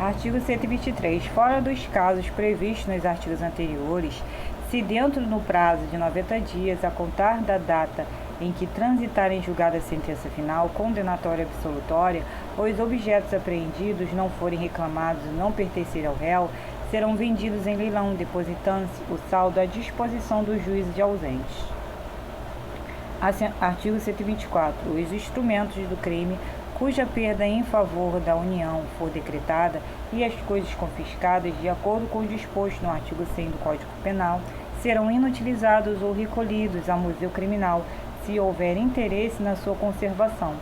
Artigo 123. Fora dos casos previstos nos artigos anteriores, se dentro no prazo de 90 dias a contar da data em que transitar em julgada a sentença final, condenatória ou absolutória, os objetos apreendidos não forem reclamados e não pertencerem ao réu, serão vendidos em leilão, depositando-se o saldo à disposição do juízo de ausentes. Artigo 124. Os instrumentos do crime cuja perda em favor da União for decretada e as coisas confiscadas, de acordo com o disposto no artigo 100 do Código Penal, serão inutilizados ou recolhidos ao Museu Criminal, se houver interesse na sua conservação.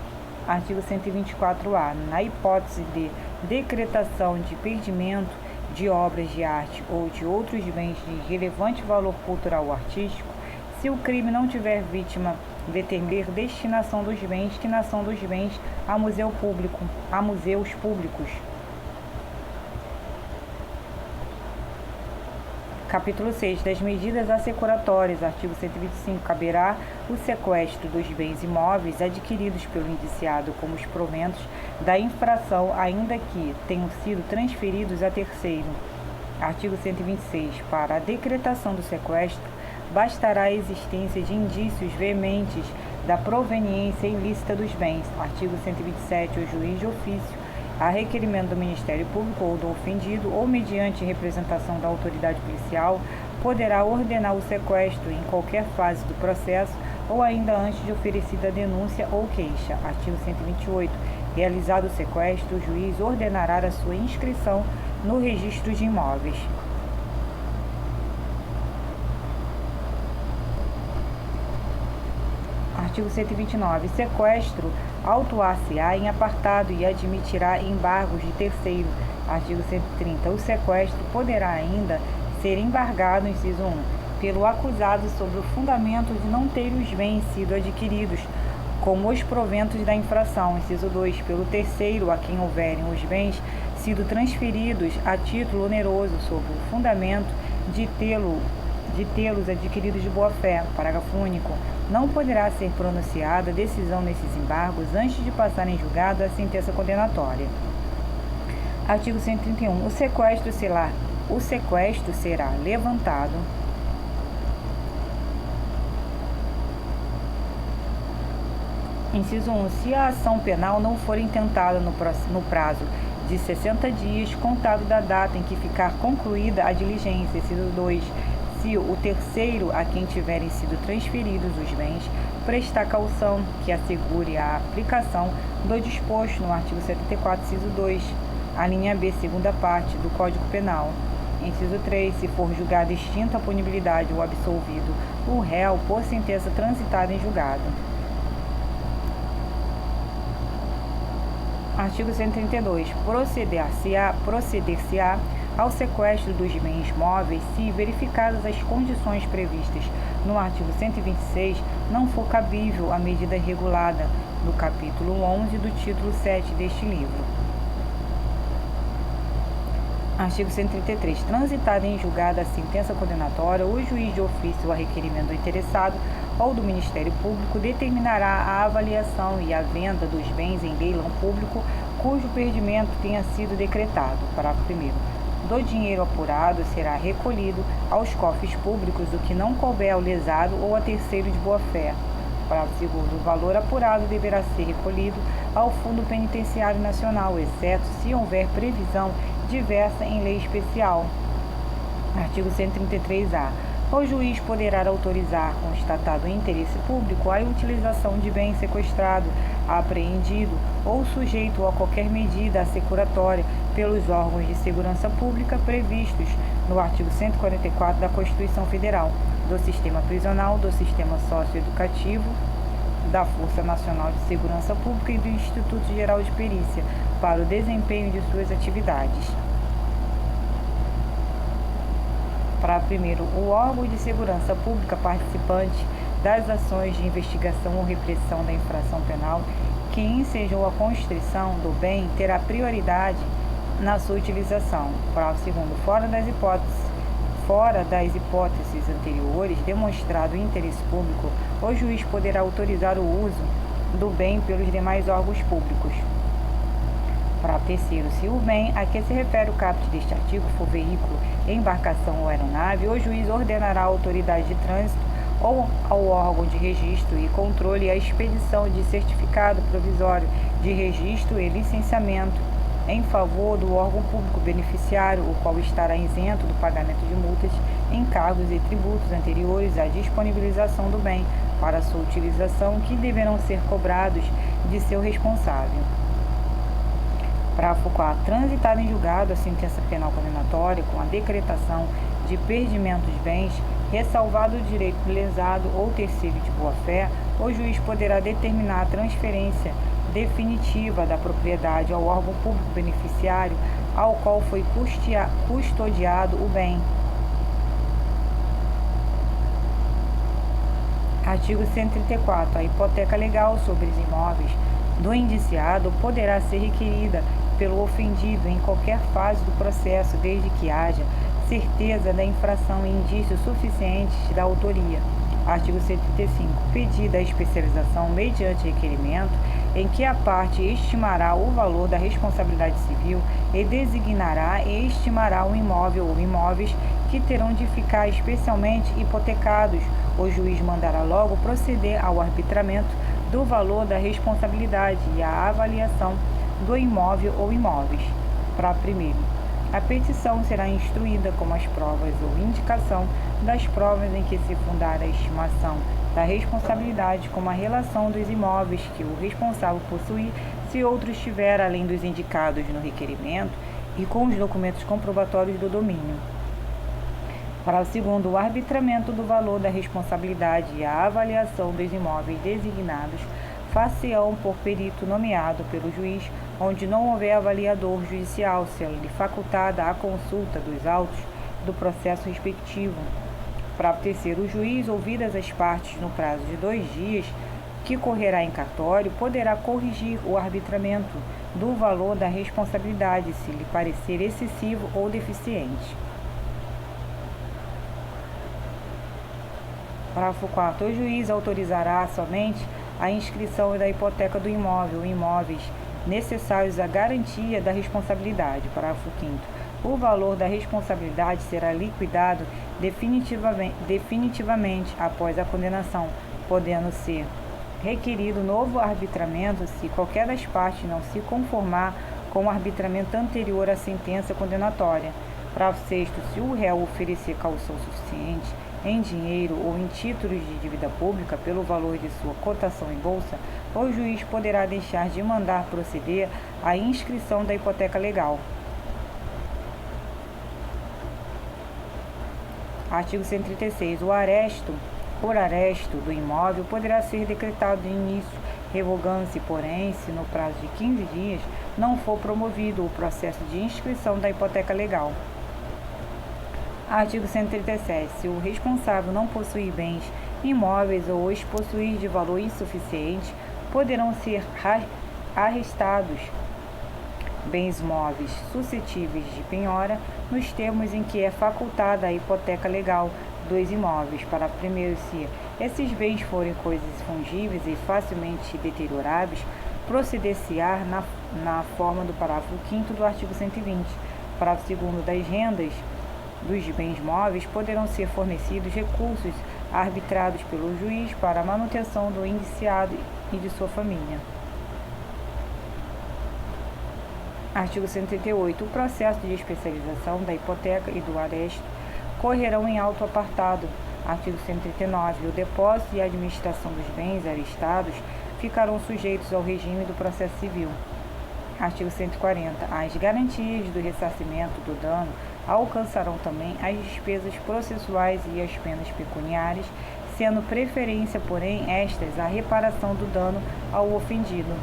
Artigo 124-A. Na hipótese de decretação de perdimento de obras de arte ou de outros bens de relevante valor cultural ou artístico, se o crime não tiver vítima, determinar destinação dos bens, a museus públicos. Capítulo 6. Das medidas assecuratórias. Artigo 125. Caberá o sequestro dos bens imóveis adquiridos pelo indiciado como os proventos da infração, ainda que tenham sido transferidos a terceiro. Artigo 126. Para a decretação do sequestro, bastará a existência de indícios veementes da proveniência ilícita dos bens. Artigo 127. O juiz de ofício, a requerimento do Ministério Público ou do ofendido, ou mediante representação da autoridade policial, poderá ordenar o sequestro em qualquer fase do processo ou ainda antes de oferecida a denúncia ou queixa. Artigo 128. Realizado o sequestro, o juiz ordenará a sua inscrição no registro de imóveis. Artigo 129. Sequestro autuar-se-á em apartado e admitirá embargos de terceiro. Artigo 130. O sequestro poderá ainda ser embargado, inciso 1, pelo acusado sobre o fundamento de não ter os bens sido adquiridos, como os proventos da infração. Inciso 2, pelo terceiro a quem houverem os bens sido transferidos a título oneroso sob o fundamento de tê-los adquiridos de boa-fé. Parágrafo único. Não poderá ser pronunciada decisão nesses embargos antes de passar em julgado a sentença condenatória. Artigo 131. O sequestro será levantado inciso 1. Se a ação penal não for intentada no prazo de 60 dias, contado da data em que ficar concluída a diligência. Inciso 2. Se o terceiro a quem tiverem sido transferidos os bens prestar caução que assegure a aplicação do disposto no artigo 74, inciso 2, a linha B, segunda parte, do Código Penal. Inciso 3. Se for julgada extinta a punibilidade ou absolvido o réu por sentença transitada em julgado. Artigo 132. Proceder-se-á ao sequestro dos bens móveis se, verificadas as condições previstas no artigo 126, não for cabível a medida regulada no capítulo 11 do título 7 deste livro. Artigo 133. Transitada em julgada a sentença condenatória, o juiz de ofício a requerimento do interessado ou do Ministério Público determinará a avaliação e a venda dos bens em leilão público cujo perdimento tenha sido decretado. Parágrafo 1º. Do dinheiro apurado será recolhido aos cofres públicos o que não couber ao lesado ou a terceiro de boa-fé. Parágrafo 2º. O valor apurado deverá ser recolhido ao Fundo Penitenciário Nacional, exceto se houver previsão diversa em lei especial. Artigo 133-A. O juiz poderá autorizar, constatado em interesse público, a utilização de bem sequestrado, apreendido ou sujeito a qualquer medida assecuratória pelos órgãos de segurança pública previstos no artigo 144 da Constituição Federal, do sistema prisional, do sistema socioeducativo, da Força Nacional de Segurança Pública e do Instituto Geral de Perícia, para o desempenho de suas atividades. Parágrafo 1º. O órgão de segurança pública participante das ações de investigação ou repressão da infração penal que ensejou a constrição do bem terá prioridade na sua utilização. Parágrafo 2º. Fora das hipóteses anteriores, demonstrado o interesse público, o juiz poderá autorizar o uso do bem pelos demais órgãos públicos. Parágrafo terceiro. Se o bem a que se refere o caput deste artigo for veículo, embarcação ou aeronave, o juiz ordenará à autoridade de trânsito ou ao órgão de registro e controle a expedição de certificado provisório de registro e licenciamento em favor do órgão público beneficiário, o qual estará isento do pagamento de multas, encargos e tributos anteriores à disponibilização do bem para sua utilização, que deverão ser cobrados de seu responsável. Parágrafo 4. Transitada em julgado a sentença penal condenatória com a decretação de perdimento dos bens, ressalvado o direito do lesado ou terceiro de boa-fé, o juiz poderá determinar a transferência definitiva da propriedade ao órgão público beneficiário ao qual foi custodiado o bem. Artigo 134. A hipoteca legal sobre os imóveis do indiciado poderá ser requerida pelo ofendido em qualquer fase do processo, desde que haja certeza da infração e indícios suficientes da autoria. Artigo 135. Pedida a especialização mediante requerimento em que a parte estimará o valor da responsabilidade civil e designará e estimará o imóvel ou imóveis que terão de ficar especialmente hipotecados, o juiz mandará logo proceder ao arbitramento do valor da responsabilidade e à avaliação do imóvel ou imóveis. Parágrafo primeiro. A petição será instruída com as provas ou indicação das provas em que se fundar a estimação da responsabilidade, como a relação dos imóveis que o responsável possuir, se outro estiver além dos indicados no requerimento, e com os documentos comprobatórios do domínio. Parágrafo segundo. O arbitramento do valor da responsabilidade e a avaliação dos imóveis designados far-se-ão por perito nomeado pelo juiz, onde não houver avaliador judicial, sendo-lhe facultada a consulta dos autos do processo respectivo. Parágrafo terceiro. O juiz, ouvidas as partes no prazo de 2 dias, que correrá em cartório, poderá corrigir o arbitramento do valor da responsabilidade, se lhe parecer excessivo ou deficiente. Parágrafo 4. O juiz autorizará somente a inscrição da hipoteca do imóvel ou imóveis necessários à garantia da responsabilidade. Parágrafo 5º. O valor da responsabilidade será liquidado definitivamente após a condenação, podendo ser requerido novo arbitramento se qualquer das partes não se conformar com o arbitramento anterior à sentença condenatória. Parágrafo 6º. Se o réu oferecer caução suficiente em dinheiro ou em títulos de dívida pública pelo valor de sua cotação em bolsa, o juiz poderá deixar de mandar proceder à inscrição da hipoteca legal. Artigo 136. O aresto por aresto do imóvel poderá ser decretado de início, revogando-se, porém, se no prazo de 15 dias não for promovido o processo de inscrição da hipoteca legal. Artigo 137. Se o responsável não possuir bens imóveis ou os possuir de valor insuficiente, poderão ser arrestados bens móveis suscetíveis de penhora nos termos em que é facultada a hipoteca legal dos imóveis. Parágrafo primeiro. Se esses bens forem coisas fungíveis e facilmente deterioráveis, proceder-se-á na forma do parágrafo 5º do artigo 120. Parágrafo segundo. Das rendas dos bens móveis poderão ser fornecidos recursos arbitrados pelo juiz para a manutenção do indiciado e de sua família. Artigo 138. O processo de especialização da hipoteca e do aresto correrão em auto apartado. Artigo 139. O depósito e a administração dos bens arestados ficarão sujeitos ao regime do processo civil. Artigo 140. As garantias do ressarcimento do dano alcançarão também as despesas processuais e as penas pecuniárias, sendo preferência, porém, estas à reparação do dano ao ofendido.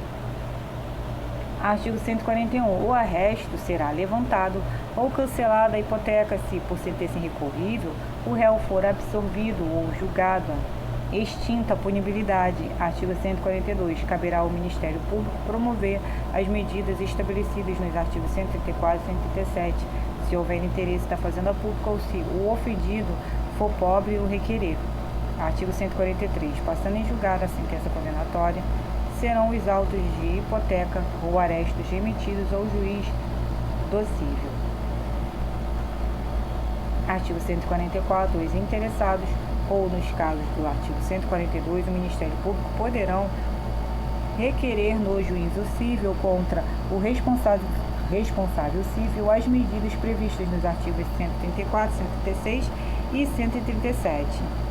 Artigo 141. O arresto será levantado ou cancelada a hipoteca se, por sentença irrecorrível, o réu for absolvido ou julgado, extinta a punibilidade. Artigo 142. Caberá ao Ministério Público promover as medidas estabelecidas nos artigos 134 e 137, se houver interesse da Fazenda Pública ou se o ofendido for pobre o requerer. Artigo 143. Passando em julgado a sentença condenatória, serão os autos de hipoteca ou arestos remetidos ao juiz do cível. Artigo 144. Os interessados ou, nos casos do artigo 142, o Ministério Público poderão requerer no juízo cível contra o responsável cível as medidas previstas nos artigos 134, 136 e 137.